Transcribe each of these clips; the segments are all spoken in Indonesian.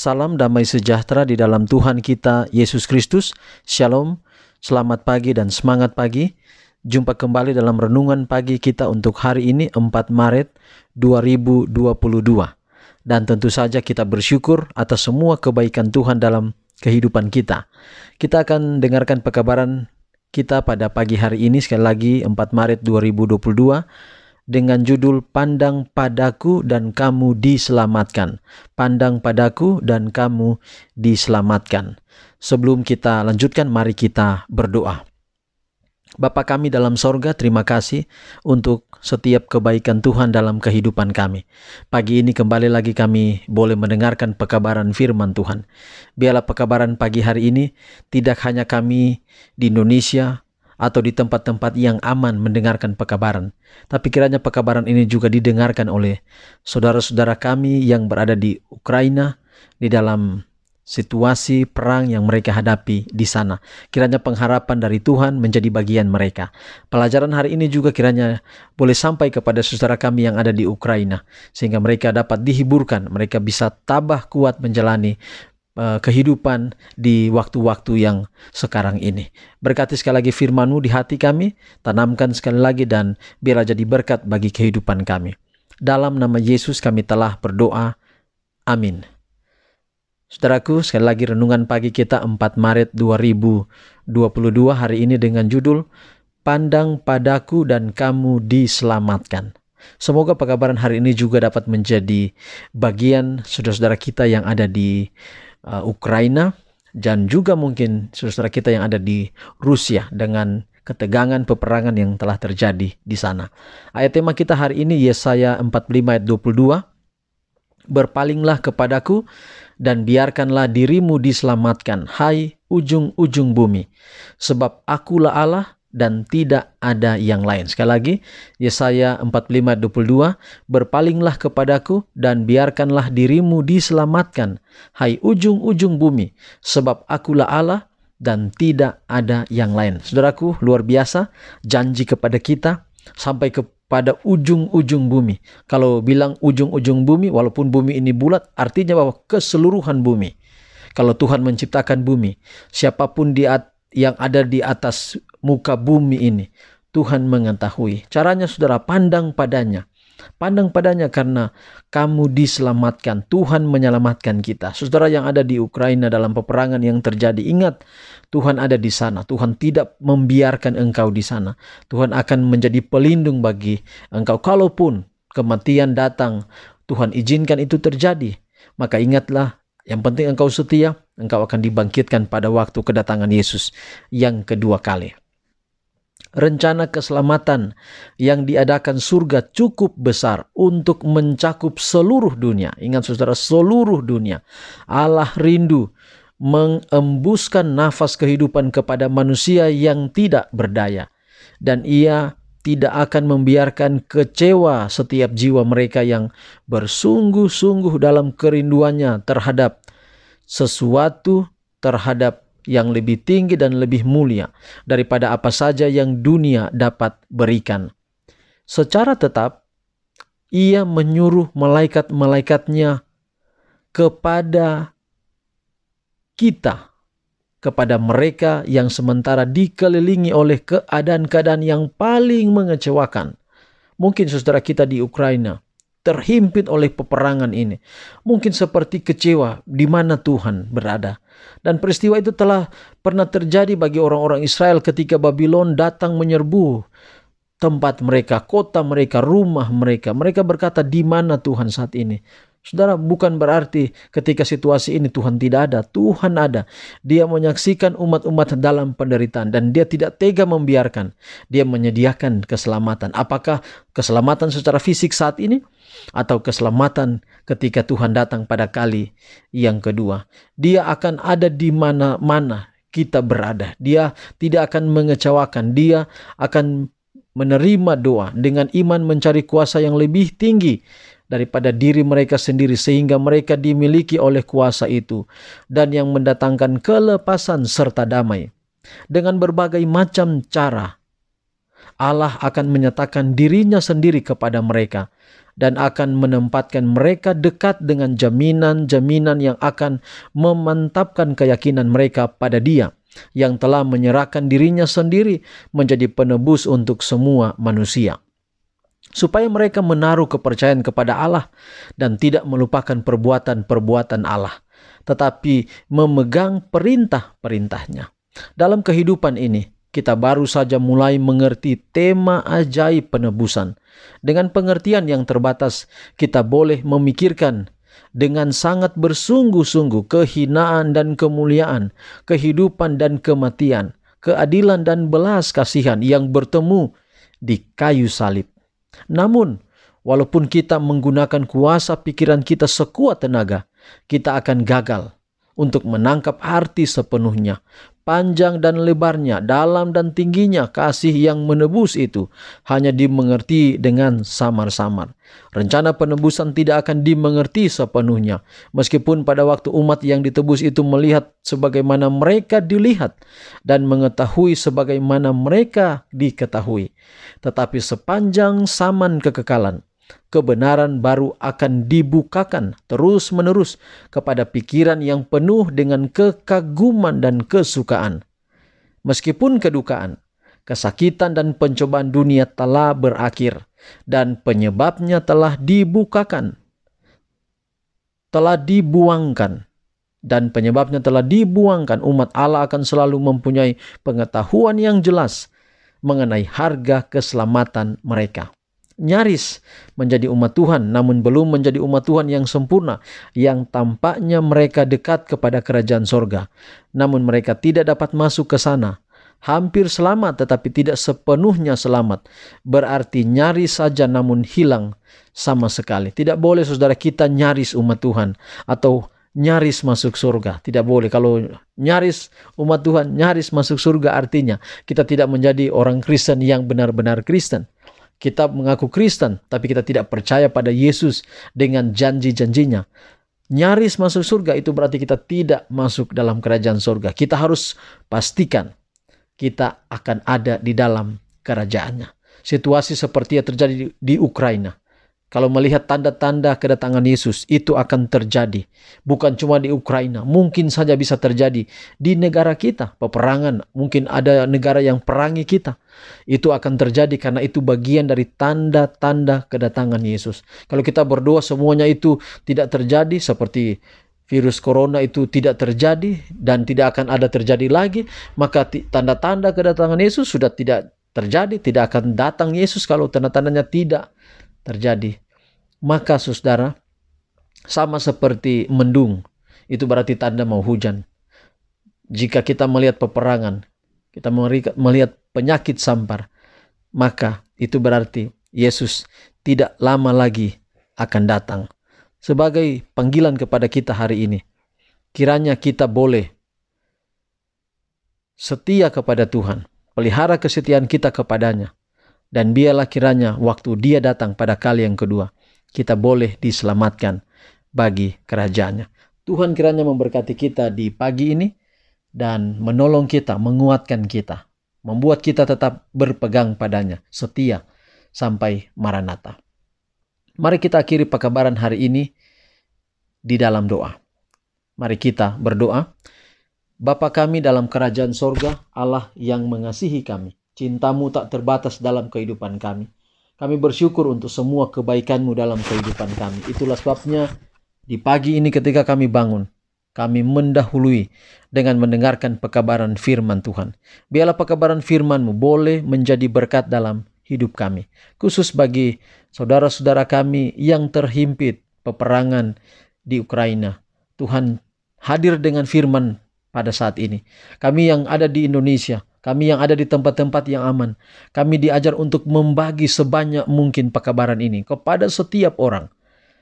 Salam damai sejahtera di dalam Tuhan kita Yesus Kristus. Shalom, selamat pagi dan semangat pagi. Jumpa kembali dalam renungan pagi kita untuk hari ini 4 Maret 2022. Dan tentu saja kita bersyukur atas semua kebaikan Tuhan dalam kehidupan kita. Kita akan dengarkan pekabaran kita pada pagi hari ini sekali lagi 4 Maret 2022 dengan judul Pandang Padaku dan Kamu Diselamatkan. Pandang padaku dan kamu diselamatkan. Sebelum kita lanjutkan, mari kita berdoa. Bapa kami dalam sorga, terima kasih untuk setiap kebaikan Tuhan dalam kehidupan kami. Pagi ini kembali lagi kami boleh mendengarkan pekabaran firman Tuhan. Biarlah pekabaran pagi hari ini tidak hanya kami di Indonesia atau di tempat-tempat yang aman mendengarkan pekabaran, tapi kiranya pekabaran ini juga didengarkan oleh saudara-saudara kami yang berada di Ukraina, di dalam situasi perang yang mereka hadapi di sana. Kiranya pengharapan dari Tuhan menjadi bagian mereka. Pelajaran hari ini juga kiranya boleh sampai kepada saudara kami yang ada di Ukraina, sehingga mereka dapat dihiburkan, mereka bisa tabah kuat menjalani kehidupan di waktu-waktu yang sekarang ini. Berkati sekali lagi firman-Mu di hati kami, tanamkan sekali lagi dan biarlah jadi berkat bagi kehidupan kami. Dalam nama Yesus kami telah berdoa. Amin. Saudaraku, sekali lagi renungan pagi kita 4 Maret 2022 hari ini dengan judul Pandang Padaku dan Kamu Diselamatkan. Semoga pekabaran hari ini juga dapat menjadi bagian saudara-saudara kita yang ada di Ukraina dan juga mungkin saudara kita yang ada di Rusia dengan ketegangan peperangan yang telah terjadi di sana. Ayat tema kita hari ini Yesaya 45 ayat 22. Berpalinglah kepadaku dan biarkanlah dirimu diselamatkan, hai ujung-ujung bumi, sebab akulah Allah dan tidak ada yang lain. Sekali lagi, Yesaya 45 ayat 22, berpalinglah kepadaku dan biarkanlah dirimu diselamatkan, hai ujung-ujung bumi, sebab akulah Allah dan tidak ada yang lain. Saudaraku, luar biasa janji kepada kita sampai kepada ujung-ujung bumi. Kalau bilang ujung-ujung bumi, walaupun bumi ini bulat, artinya bahwa keseluruhan bumi. Kalau Tuhan menciptakan bumi, siapapun yang ada di atas muka bumi ini, Tuhan mengetahui. Caranya saudara, pandang padanya. Pandang padanya karena kamu diselamatkan. Tuhan menyelamatkan kita. Saudara yang ada di Ukraina dalam peperangan yang terjadi, ingat Tuhan ada di sana. Tuhan tidak membiarkan engkau di sana. Tuhan akan menjadi pelindung bagi engkau. Kalaupun kematian datang, Tuhan izinkan itu terjadi. Maka ingatlah, yang penting engkau setia, engkau akan dibangkitkan pada waktu kedatangan Yesus yang kedua kali. Rencana keselamatan yang diadakan surga cukup besar untuk mencakup seluruh dunia. Ingat saudara, seluruh dunia. Allah rindu mengembuskan nafas kehidupan kepada manusia yang tidak berdaya. Dan Ia tidak akan membiarkan kecewa setiap jiwa mereka yang bersungguh-sungguh dalam kerinduannya terhadap sesuatu, terhadap yang lebih tinggi dan lebih mulia daripada apa saja yang dunia dapat berikan. Secara tetap, Ia menyuruh malaikat-malaikatnya kepada kita, kepada mereka yang sementara dikelilingi oleh keadaan-keadaan yang paling mengecewakan. Mungkin saudara kita di Ukraina terhimpit oleh peperangan ini. Mungkin seperti kecewa di mana Tuhan berada. Dan peristiwa itu telah pernah terjadi bagi orang-orang Israel ketika Babylon datang menyerbu tempat mereka, kota mereka, rumah mereka. Mereka berkata, di mana Tuhan saat ini? Saudara, bukan berarti ketika situasi ini Tuhan tidak ada. Tuhan ada. Dia menyaksikan umat-umat dalam penderitaan dan Dia tidak tega membiarkan. Dia menyediakan keselamatan. Apakah keselamatan secara fisik saat ini? Atau keselamatan ketika Tuhan datang pada kali yang kedua. Dia akan ada di mana-mana kita berada. Dia tidak akan mengecewakan. Dia akan menerima doa dengan iman, mencari kuasa yang lebih tinggi daripada diri mereka sendiri, sehingga mereka dimiliki oleh kuasa itu dan yang mendatangkan kelepasan serta damai. Dengan berbagai macam cara Allah akan menyatakan dirinya sendiri kepada mereka dan akan menempatkan mereka dekat dengan jaminan-jaminan yang akan memantapkan keyakinan mereka pada Dia yang telah menyerahkan dirinya sendiri menjadi penebus untuk semua manusia. Supaya mereka menaruh kepercayaan kepada Allah dan tidak melupakan perbuatan-perbuatan Allah, tetapi memegang perintah-perintahnya. Dalam kehidupan ini, kita baru saja mulai mengerti tema ajaib penebusan. Dengan pengertian yang terbatas, kita boleh memikirkan dengan sangat bersungguh-sungguh kehinaan dan kemuliaan, kehidupan dan kematian, keadilan dan belas kasihan yang bertemu di kayu salib. Namun, walaupun kita menggunakan kuasa pikiran kita sekuat tenaga, kita akan gagal untuk menangkap arti sepenuhnya. Panjang dan lebarnya, dalam dan tingginya kasih yang menebus itu hanya dimengerti dengan samar-samar. Rencana penebusan tidak akan dimengerti sepenuhnya, meskipun pada waktu umat yang ditebus itu melihat sebagaimana mereka dilihat dan mengetahui sebagaimana mereka diketahui. Tetapi sepanjang zaman kekekalan, kebenaran baru akan dibukakan terus-menerus kepada pikiran yang penuh dengan kekaguman dan kesukaan. Meskipun kedukaan, kesakitan dan pencobaan dunia telah berakhir dan penyebabnya telah dibuangkan, umat Allah akan selalu mempunyai pengetahuan yang jelas mengenai harga keselamatan mereka. Nyaris menjadi umat Tuhan, namun belum menjadi umat Tuhan yang sempurna, yang tampaknya mereka dekat kepada kerajaan sorga, namun mereka tidak dapat masuk ke sana. Hampir selamat tetapi tidak sepenuhnya selamat, berarti nyaris saja namun hilang sama sekali. Tidak boleh saudara kita nyaris umat Tuhan atau nyaris masuk surga. Tidak boleh. Kalau nyaris umat Tuhan, nyaris masuk surga, artinya kita tidak menjadi orang Kristen yang benar-benar Kristen. Kita mengaku Kristen, tapi kita tidak percaya pada Yesus dengan janji-janjinya. Nyaris masuk surga itu berarti kita tidak masuk dalam kerajaan surga. Kita harus pastikan kita akan ada di dalam kerajaannya. Situasi seperti yang terjadi di Ukraina. Kalau melihat tanda-tanda kedatangan Yesus, itu akan terjadi. Bukan cuma di Ukraina, mungkin saja bisa terjadi di negara kita. Peperangan, mungkin ada negara yang perangi kita. Itu akan terjadi karena itu bagian dari tanda-tanda kedatangan Yesus. Kalau kita berdoa semuanya itu tidak terjadi, seperti virus corona itu tidak terjadi dan tidak akan ada terjadi lagi, maka tanda-tanda kedatangan Yesus sudah tidak terjadi. Tidak akan datang Yesus kalau tanda-tandanya tidak terjadi. Maka saudara, sama seperti mendung, itu berarti tanda mau hujan. Jika kita melihat peperangan, kita melihat penyakit sampar, maka itu berarti Yesus tidak lama lagi akan datang. Sebagai panggilan kepada kita hari ini, kiranya kita boleh setia kepada Tuhan, pelihara kesetiaan kita kepadanya, dan biarlah kiranya waktu Dia datang pada kali yang kedua, kita boleh diselamatkan bagi kerajaannya. Tuhan kiranya memberkati kita di pagi ini dan menolong kita, menguatkan kita, membuat kita tetap berpegang padanya, setia sampai Maranatha. Mari kita akhiri pekabaran hari ini di dalam doa. Mari kita berdoa. Bapa kami dalam kerajaan sorga, Allah yang mengasihi kami, cinta-Mu tak terbatas dalam kehidupan kami. Kami bersyukur untuk semua kebaikan-Mu dalam kehidupan kami. Itulah sebabnya di pagi ini ketika kami bangun, kami mendahului dengan mendengarkan pekabaran firman Tuhan. Biarlah pekabaran firman-Mu boleh menjadi berkat dalam hidup kami. Khusus bagi saudara-saudara kami yang terhimpit peperangan di Ukraina. Tuhan hadir dengan firman pada saat ini. Kami yang ada di Indonesia, kami yang ada di tempat-tempat yang aman, kami diajar untuk membagi sebanyak mungkin pekabaran ini kepada setiap orang,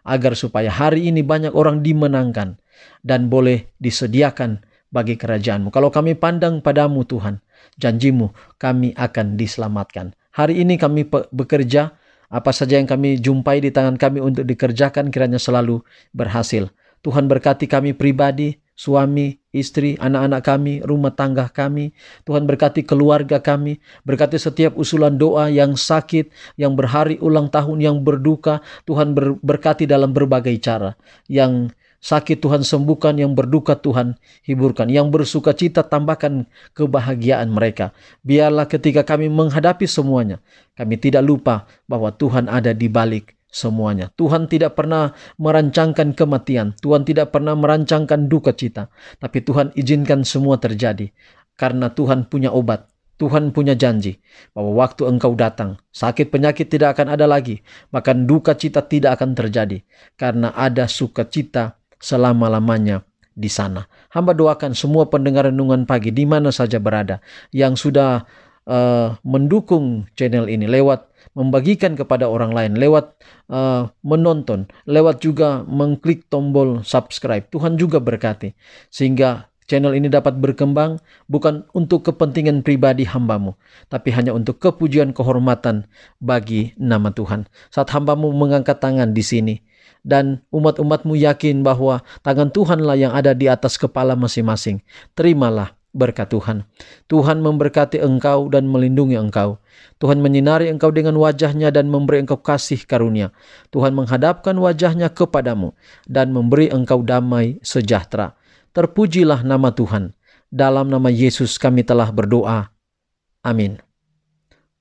agar supaya hari ini banyak orang dimenangkan dan boleh disediakan bagi kerajaan-Mu. Kalau kami pandang padamu Tuhan, janji-Mu kami akan diselamatkan. Hari ini kami bekerja, apa saja yang kami jumpai di tangan kami untuk dikerjakan kiranya selalu berhasil. Tuhan berkati kami pribadi, suami, istri, anak-anak kami, rumah tangga kami. Tuhan berkati keluarga kami, berkati setiap usulan doa yang sakit, yang berhari ulang tahun, yang berduka. Tuhan berkati dalam berbagai cara. Yang sakit Tuhan sembuhkan, yang berduka Tuhan hiburkan, yang bersuka cita tambahkan kebahagiaan mereka. Biarlah ketika kami menghadapi semuanya, kami tidak lupa bahwa Tuhan ada di balik semuanya. Tuhan tidak pernah merancangkan kematian, Tuhan tidak pernah merancangkan duka cita, tapi Tuhan izinkan semua terjadi karena Tuhan punya obat. Tuhan punya janji bahwa waktu Engkau datang, sakit penyakit tidak akan ada lagi, bahkan duka cita tidak akan terjadi karena ada sukacita selama-lamanya di sana. Hamba doakan semua pendengar renungan pagi di mana saja berada yang sudah mendukung channel ini lewat membagikan kepada orang lain, lewat menonton, lewat juga mengklik tombol subscribe. Tuhan juga berkati sehingga channel ini dapat berkembang bukan untuk kepentingan pribadi hambamu, tapi hanya untuk kepujian kehormatan bagi nama Tuhan. Saat hambamu mengangkat tangan di sini, dan umat-umatmu yakin bahwa tangan Tuhanlah yang ada di atas kepala masing-masing, terimalah berkat Tuhan. Tuhan memberkati engkau dan melindungi engkau. Tuhan menyinari engkau dengan wajahnya dan memberi engkau kasih karunia. Tuhan menghadapkan wajahnya kepadamu dan memberi engkau damai sejahtera. Terpujilah nama Tuhan. Dalam nama Yesus kami telah berdoa. Amin.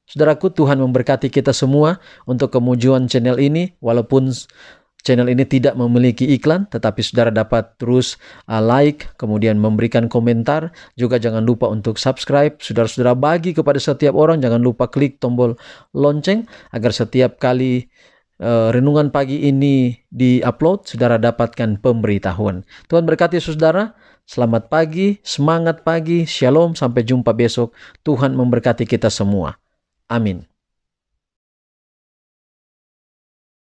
Saudaraku, Tuhan memberkati kita semua untuk kemajuan channel ini. Walaupun channel ini tidak memiliki iklan, tetapi saudara dapat terus like, kemudian memberikan komentar. Juga jangan lupa untuk subscribe. Saudara-saudara bagi kepada setiap orang. Jangan lupa klik tombol lonceng agar setiap kali renungan pagi ini di-upload, saudara dapatkan pemberitahuan. Tuhan berkati saudara. Selamat pagi, semangat pagi, shalom, sampai jumpa besok. Tuhan memberkati kita semua. Amin.